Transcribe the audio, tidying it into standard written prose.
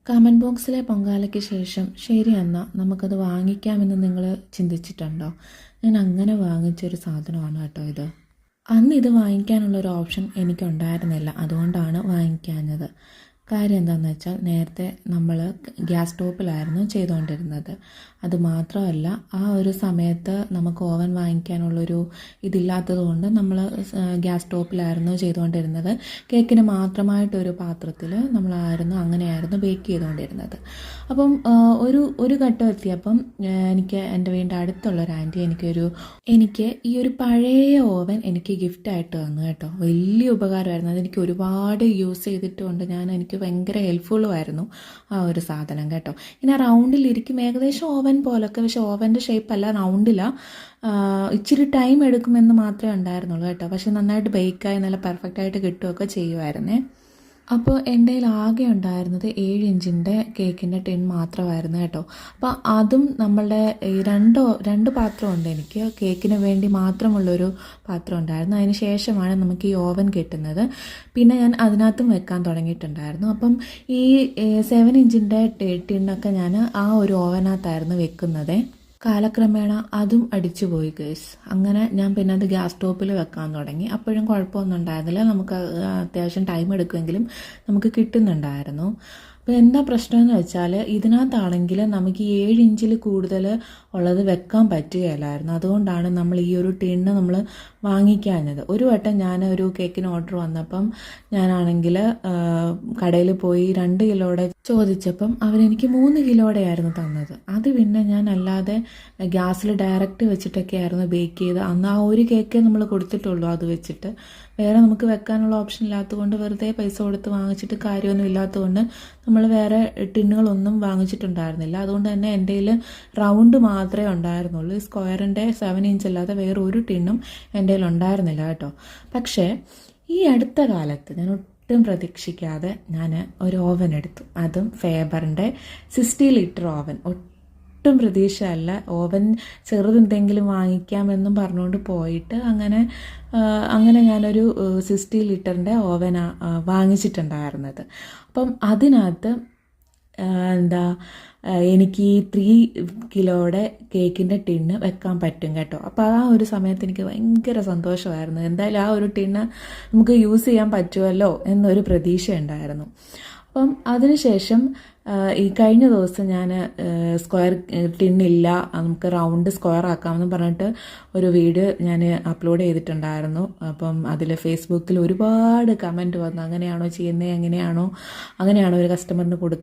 Comment ബോക്സിലെ പൊങ്കാലയ്ക്ക് ശേഷം ശരി എന്നാൽ നമുക്കത് വാങ്ങിക്കാമെന്ന് നിങ്ങൾ ചിന്തിച്ചിട്ടുണ്ടോ? ഞാൻ അങ്ങനെ വാങ്ങിച്ചൊരു സാധനമാണ് കേട്ടോ ഇത്. അന്ന് ഇത് വാങ്ങിക്കാനുള്ളൊരു ഓപ്ഷൻ എനിക്കുണ്ടായിരുന്നില്ല, അതുകൊണ്ടാണ് വാങ്ങിക്കാഞ്ഞത്. കാര്യം എന്താണെന്ന് വെച്ചാൽ നേരത്തെ നമ്മൾ ഗ്യാസ് സ്റ്റോപ്പിലായിരുന്നു ചെയ്തുകൊണ്ടിരുന്നത്. അതുമാത്രമല്ല, ആ ഒരു സമയത്ത് നമുക്ക് ഓവൻ വാങ്ങിക്കാനുള്ളൊരു ഇതില്ലാത്തത് കൊണ്ട് നമ്മൾ ഗ്യാസ് സ്റ്റോപ്പിലായിരുന്നു ചെയ്തുകൊണ്ടിരുന്നത്. കേക്കിന് മാത്രമായിട്ടൊരു പാത്രത്തിൽ അങ്ങനെയായിരുന്നു ബേക്ക് ചെയ്തുകൊണ്ടിരുന്നത്. അപ്പം ഒരു ഘട്ടം എത്തിയപ്പം എനിക്ക് എൻ്റെ വീടിൻ്റെ അടുത്തുള്ളൊരു ആൻറ്റി എനിക്ക് ഈ ഒരു പഴയ ഓവൻ എനിക്ക് ഗിഫ്റ്റായിട്ട് തന്നു കേട്ടോ. വലിയ ഉപകാരമായിരുന്നു. അതെനിക്ക് ഒരുപാട് യൂസ് ചെയ്തിട്ടുണ്ട്. എനിക്ക് ഭയങ്കര ഹെൽപ്ഫുള്ളുമായിരുന്നു ആ ഒരു സാധനം കേട്ടോ. ഇങ്ങനെ റൗണ്ടിലിരിക്കും, ഏകദേശം ഓവൻ പോലൊക്കെ, പക്ഷെ ഓവൻ്റെ ഷേപ്പല്ല, റൗണ്ടിലാണ്. ഇച്ചിരി ടൈം എടുക്കുമെന്ന് മാത്രമേ ഉണ്ടായിരുന്നുള്ളൂ കേട്ടോ. പക്ഷെ നന്നായിട്ട് ബേക്കായി നല്ല പെർഫെക്റ്റായിട്ട് കിട്ടുകയൊക്കെ ചെയ്യുമായിരുന്നേ. അപ്പോൾ എൻ്റെ കയ്യിൽ ആകെ ഉണ്ടായിരുന്നത് 7 ഇഞ്ചിൻ്റെ കേക്കിൻ്റെ ടിൻ മാത്രമായിരുന്നു കേട്ടോ. അപ്പോൾ അതും നമ്മളുടെ ഈ രണ്ട് പാത്രമുണ്ട് എനിക്ക്. കേക്കിന് വേണ്ടി മാത്രമുള്ളൊരു പാത്രം ഉണ്ടായിരുന്നു. അതിന് ശേഷമാണ് നമുക്ക് ഈ ഓവൻ കിട്ടുന്നത്. പിന്നെ ഞാൻ അതിനകത്തും വെക്കാൻ തുടങ്ങിയിട്ടുണ്ടായിരുന്നു. അപ്പം ഈ 7 ഇഞ്ചിൻ്റെ ടിന്നൊക്കെ ഞാൻ ആ ഒരു ഓവനകത്തായിരുന്നു വെക്കുന്നത്. കാലക്രമേണ അതും അടിച്ചു പോയി ഗൈസ്. അങ്ങനെ ഞാൻ പിന്നെ അത് ഗ്യാസ് സ്റ്റോപ്പിൽ വെക്കാൻ തുടങ്ങി. അപ്പോഴും കുഴപ്പമൊന്നും ഉണ്ടായിരുന്നില്ല. നമുക്ക് അത്യാവശ്യം ടൈം എടുക്കുമെങ്കിലും നമുക്ക് കിട്ടുന്നുണ്ടായിരുന്നു. അപ്പോൾ എന്താ പ്രശ്നമെന്ന് വെച്ചാൽ ഇതിനകത്താണെങ്കിൽ നമുക്ക് ഈ 7 ഇഞ്ചിൽ കൂടുതൽ ഉള്ളത് വെക്കാൻ പറ്റുകയില്ലായിരുന്നു. അതുകൊണ്ടാണ് നമ്മൾ ഈ ഒരു ടിന്ന് നമ്മൾ വാങ്ങിക്കാഞ്ഞത്. ഒരു വട്ടം ഞാൻ ഒരു കേക്കിന് ഓർഡർ വന്നപ്പം ഞാനാണെങ്കിൽ കടയിൽ പോയി 2 കിലോയുടെ ചോദിച്ചപ്പം അവരെനിക്ക് 3 കിലോയുടെ ആയിരുന്നു തന്നത്. അത് പിന്നെ ഞാൻ അല്ലാതെ ഗ്യാസിൽ ഡയറക്റ്റ് വെച്ചിട്ടൊക്കെ ആയിരുന്നു ബേക്ക് ചെയ്ത്. അന്ന് ആ ഒരു കേക്കേ നമ്മൾ കൊടുത്തിട്ടുള്ളൂ അത് വെച്ചിട്ട്. വേറെ നമുക്ക് വെക്കാനുള്ള ഓപ്ഷൻ ഇല്ലാത്തതുകൊണ്ട്, വെറുതെ പൈസ കൊടുത്ത് വാങ്ങിച്ചിട്ട് കാര്യമൊന്നും ഇല്ലാത്തതുകൊണ്ട് നമ്മൾ വേറെ ടിന്നുകളൊന്നും വാങ്ങിച്ചിട്ടുണ്ടായിരുന്നില്ല. അതുകൊണ്ട് തന്നെ എൻ്റെ കയ്യിൽ റൗണ്ട് മാത്രമേ ഉണ്ടായിരുന്നുള്ളൂ. സ്ക്വയറിൻ്റെ 7 ഇഞ്ച് അല്ലാതെ വേറെ ഒരു ടിന്നും എൻ്റെ കയ്യിൽ ഉണ്ടായിരുന്നില്ല കേട്ടോ. പക്ഷേ ഈ അടുത്ത കാലത്ത് ഞാൻ ഒട്ടും പ്രതീക്ഷിക്കാതെ ഞാൻ ഒരു ഓവൻ എടുത്തു. അതും ഫേബറിൻ്റെ 60 ലിറ്റർ ഓവൻ. ഒട്ടും പ്രതീക്ഷയല്ല. ഓവൻ ചെറുതെന്തെങ്കിലും വാങ്ങിക്കാമെന്നും പറഞ്ഞുകൊണ്ട് പോയിട്ട് അങ്ങനെ ഞാനൊരു 60 ലിറ്ററിൻ്റെ ഓവനാണ് വാങ്ങിച്ചിട്ടുണ്ടായിരുന്നത്. അപ്പം അതിനകത്ത് എനിക്ക് ഈ 3 കിലോയുടെ കേക്കിൻ്റെ ടിന്ന് വെക്കാൻ പറ്റും കേട്ടോ. അപ്പോൾ ആ ഒരു സമയത്ത് എനിക്ക് ഭയങ്കര സന്തോഷമായിരുന്നു. എന്തായാലും ആ ഒരു ടിന്ന് നമുക്ക് യൂസ് ചെയ്യാൻ പറ്റുമല്ലോ എന്നൊരു പ്രതീക്ഷ ഉണ്ടായിരുന്നു. അപ്പം അതിനുശേഷം ഈ കഴിഞ്ഞ ദിവസം ഞാൻ സ്ക്വയർ ടിന്നില്ല, നമുക്ക് റൗണ്ട് സ്ക്വയർ ആക്കാമെന്ന് പറഞ്ഞിട്ട് ഒരു വീഡിയോ ഞാൻ അപ്ലോഡ് ചെയ്തിട്ടുണ്ടായിരുന്നു. അപ്പം അതിൽ ഫേസ്ബുക്കിൽ ഒരുപാട് കമൻറ്റ് വന്നു. അങ്ങനെയാണോ ചെയ്യുന്നത്, അങ്ങനെയാണോ ഒരു കസ്റ്റമറിന്